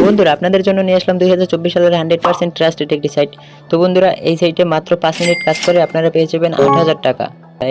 বন্ধুরা আপনাদের জন্য নিয়ে আসলাম 2024 সালের 100% ট্রাস্টেড একটি সাইট। তো বন্ধুরা এই সাইটে মাত্র 5 মিনিট কাজ করে আপনারা পেয়ে যাবেন 8,000 টাকা।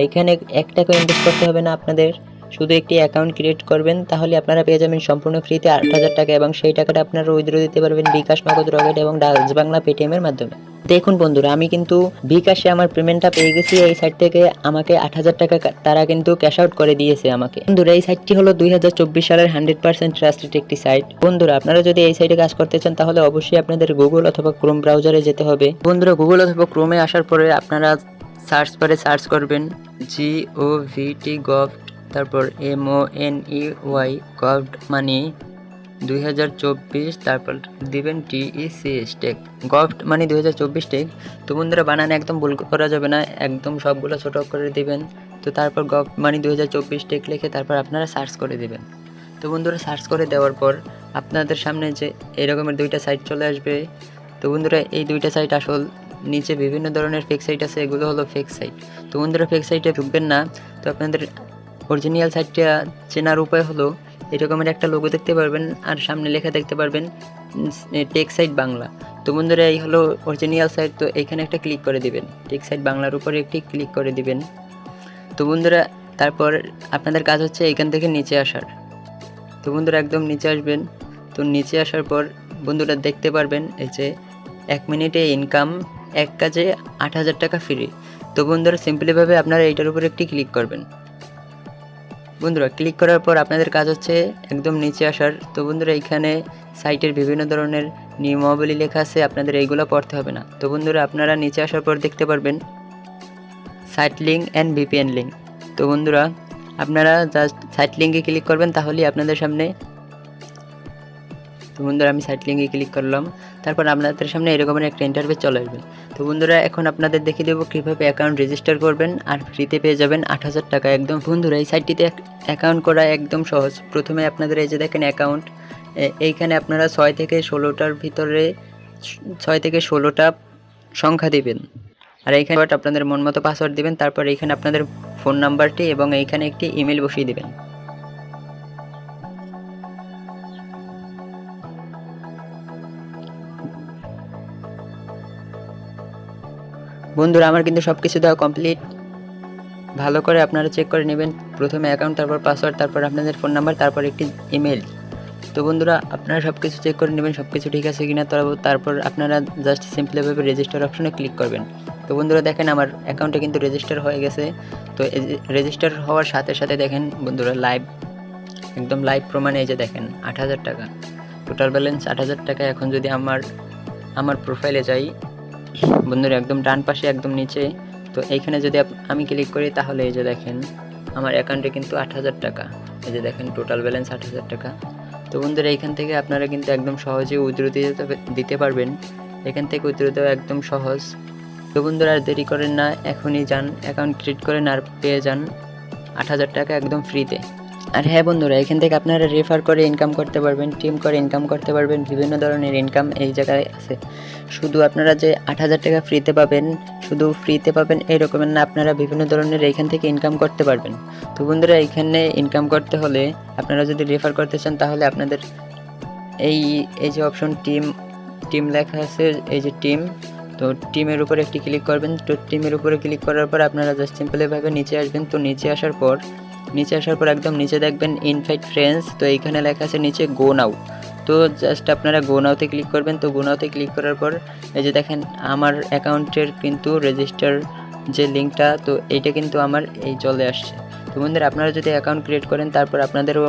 এখানে 1 টাকা ইনভেস্ট করতে হবে না আপনাদের, শুধু একটি অ্যাকাউন্ট ক্রিয়েট করবেন, তাহলে আপনারা পেয়ে যাবেন সম্পূর্ণ ফ্রিতে 8,000 টাকা এবং সেই টাকাটা আপনারা উইথড্র দিতে পারবেন বিকাশ, নগদ, রকেট এবং ডাচ বাংলা পেটিএম এর মাধ্যমে। দেখুন বন্ধুরা, আমি কিন্তু বিকাশে আমার পেমেন্টটা পেয়ে গেছি। এই সাইট থেকে আমাকে 8,000 টাকা তারা কিন্তু ক্যাশ আউট করে দিয়েছে আমাকে। বন্ধুরা এই সাইটটি হলো 2024 সালের 100% ট্রাস্টেড একটি সাইট। বন্ধুরা আপনারা যদি এই সাইটে কাজ করতে চান তাহলে অবশ্যই আপনাদের গুগল অথবা ক্রোম ব্রাউজারে যেতে হবে। বন্ধুরা গুগল অথবা ক্রোমে আসার পরে আপনারা সার্চ বারে সার্চ করবেন GOVT গভট, তারপর MONEY গভট মানি 2024, তারপর দিবেন TECH টেক গভট মানি 2024 টেক। তো বন্ধুরা বানানে একদম ভুল করা যাবে না, একদম সবগুলো ছোট করে দিবেন। তো তারপর গভট মানি 2024 টেক লিখে তারপর আপনারা সার্চ করে দিবেন। তো বন্ধুরা সার্চ করে দেওয়ার পর আপনাদের সামনে যে এরকমের দুইটা সাইট চলে আসবে। তো বন্ধুরা এই দুইটা সাইট আসল, নিচে বিভিন্ন ধরনের ফেক সাইট আছে, এগুলো হলো ফেক সাইট। তো বন্ধুরা ফেক সাইটে ঢুকবেন না। তো আপনাদের অরিজিনাল সাইটটা চেনার উপায় হলো এরকমের একটা লোগো দেখতে পারবেন আর সামনে লেখা দেখতে পারবেন টেক সাইট বাংলা। তো বন্ধুরা এই হলো অরিজিনাল সাইট। তো এইখানে একটা ক্লিক করে দিবেন, টেক সাইট বাংলার উপরে একটি ক্লিক করে দিবেন। তো বন্ধুরা তারপর আপনাদের কাজ হচ্ছে এখান থেকে নিচে আসার। তো বন্ধুরা একদম নিচে আসবেন। তো নিচে আসার পর বন্ধুরা দেখতে পারবেন এই যে 1 মিনিটে ইনকাম, এক কাজে 8,000 টাকা ফ্রি। তো বন্ধুরা সিম্পলিভাবে আপনারা এইটার উপর একটি ক্লিক করবেন। বন্ধুরা ক্লিক করার পর আপনাদের কাজ হচ্ছে একদম নিচে আসার। তো বন্ধুরা এইখানে সাইটের বিভিন্ন ধরনের নিয়মাবলী লেখা আছে, আপনাদের এইগুলো পড়তে হবে না। তো বন্ধুরা আপনারা নিচে আসার পর দেখতে পারবেন site link and VPN link. তো বন্ধুরা আপনারা জাস্ট সাইট লিঙ্কে ক্লিক করবেন, তাহলেই আপনাদের সামনে। তো বন্ধুরা আমি সাইট লিঙ্কে ক্লিক করলাম, তারপর আপনাদের সামনে এরকমের একটা ইন্টারফেস চলে আসবে। তো বন্ধুরা এখন আপনাদের দেখিয়ে দেবো কীভাবে অ্যাকাউন্ট রেজিস্টার করবেন আর ফ্রিতে পেয়ে যাবেন 8,000 টাকা একদম। বন্ধুরা এই সাইটটিতে অ্যাকাউন্ট করা একদম সহজ। প্রথমে আপনাদের এই যে দেখেন অ্যাকাউন্ট, এইখানে আপনারা 6 থেকে 16টার ভিতরে 6 থেকে 16টা সংখ্যা দিবেন, আর এইখানে আপনাদের মন মতো পাসওয়ার্ড দিবেন। তারপর এইখানে আপনাদের ফোন নাম্বারটি এবং এইখানে একটি ইমেল বসিয়ে দিবেন। বন্ধুরা আমার কিন্তু সব কিছু দেওয়া কমপ্লিট। ভালো করে আপনারা চেক করে নেবেন, প্রথমে অ্যাকাউন্ট, তারপর পাসওয়ার্ড, তারপর আপনাদের ফোন নাম্বার, তারপর একটি ইমেল। তো বন্ধুরা আপনারা সব কিছু চেক করে নেবেন সব কিছু ঠিক আছে কিনা। তারপর আপনারা জাস্ট সিম্পলিভাবে রেজিস্টার অপশনে ক্লিক করবেন। তো বন্ধুরা দেখেন আমার অ্যাকাউন্টে কিন্তু রেজিস্টার হয়ে গেছে। তো রেজিস্টার হওয়ার সাথে সাথে দেখেন বন্ধুরা লাইভ, একদম লাইভ প্রমাণ এই যে দেখেন 8,000 টাকা টোটাল ব্যালেন্স 8,000 টাকা। এখন যদি আমার প্রোফাইলে যাই বন্ধুরা, একদম ডান পাশে একদম নিচে, তো এইখানে যদি আমি ক্লিক করি তাহলে এই যে দেখেন আমার অ্যাকাউন্টে কিন্তু 8,000 টাকা, এই যে দেখেন টোটাল ব্যালেন্স 8,000 টাকা। তো বন্ধুরা এইখান থেকে আপনারা কিন্তু একদম সহজে উইথড্র দিতে পারবেন। এখান থেকে উইথড্র দেওয়া একদম সহজ। তো বন্ধুরা আর দেরি করেন না, এখনই যান অ্যাকাউন্ট ক্রিয়েট করেন আর পেয়ে যান 8,000 টাকা একদম ফ্রিতে। আর হ্যাঁ বন্ধুরা এখান থেকে আপনারা রেফার করে ইনকাম করতে পারবেন, টিম করে ইনকাম করতে পারবেন, বিভিন্ন ধরনের ইনকাম এই জায়গায় আছে। শুধু আপনারা যে 8,000 টাকা ফ্রিতে পাবেন, শুধু ফ্রিতে পাবেন এই রকমের না, আপনারা বিভিন্ন ধরনের এইখান থেকে ইনকাম করতে পারবেন। তো বন্ধুরা এইখানে ইনকাম করতে হলে আপনারা যদি রেফার করতে চান তাহলে আপনাদের এই যে অপশন টিম লেখা আছে, এই যে টিম, তো টিমের উপরে একটি ক্লিক করবেন। তো টিমের উপরে ক্লিক করার পর আপনারা জাস্ট সিম্পলিভাবে নিচে আসবেন। তো নিচে আসার পর একদম নিচে দেখবেন ইনভাইট ফ্রেন্ডস। তো এইখানে লেখা আছে নিচে গো নাও। তো জাস্ট আপনারা গো নাওতে ক্লিক করবেন। তো গো নাওতে ক্লিক করার পর এই যে দেখেন আমার অ্যাকাউন্টের কিন্তু রেজিস্টার যে লিঙ্কটা, তো এইটা কিন্তু আমার এই চলে আসছে। তো বন্ধুরা আপনারা যদি অ্যাকাউন্ট ক্রিয়েট করেন তারপর আপনাদেরও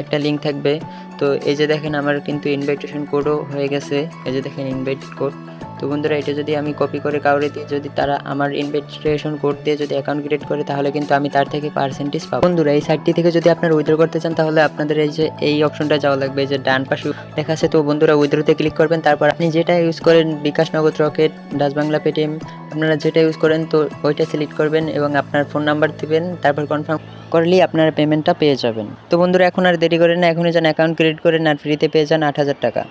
একটা লিঙ্ক থাকবে। তো এই যে দেখেন আমার কিন্তু ইনভাইটেশন কোডও হয়ে গেছে, এই যে দেখেন ইনভাইট কোড। তো বন্ধুরা এটা যদি আমি কপি করে কাউরে দিই, যদি তারা আমার ইনভাইটেশন কোড দিয়ে যদি অ্যাকাউন্ট ক্রিয়েট করে তাহলে কিন্তু আমি তার থেকে পার্সেন্টেজ পাবো। বন্ধুরা এই সাইটটি থেকে যদি আপনারা উইথড্র করতে চান তাহলে আপনাদের এই যে এই অপশনটা যাওয়া লাগবে, যে ডান পাশে লেখা আছে। তো বন্ধুরা উইথড্রোতে ক্লিক করবেন, তারপর আপনি যেটা ইউজ করেন বিকাশ, নগদ, রকেট, ডাচ বাংলা পেটিএম, আপনারা যেটা ইউজ করেন তো ওইটা সিলেক্ট করবেন এবং আপনার ফোন নাম্বার দিবেন, তারপর কনফার্ম করলেই আপনার পেমেন্টটা পেয়ে যাবেন। তো বন্ধুরা এখন আর দেরি করেন না, এখনই যান অ্যাকাউন্ট ক্রিয়েট করেন আর ফ্রিতে পেয়ে যান 8,000 টাকা।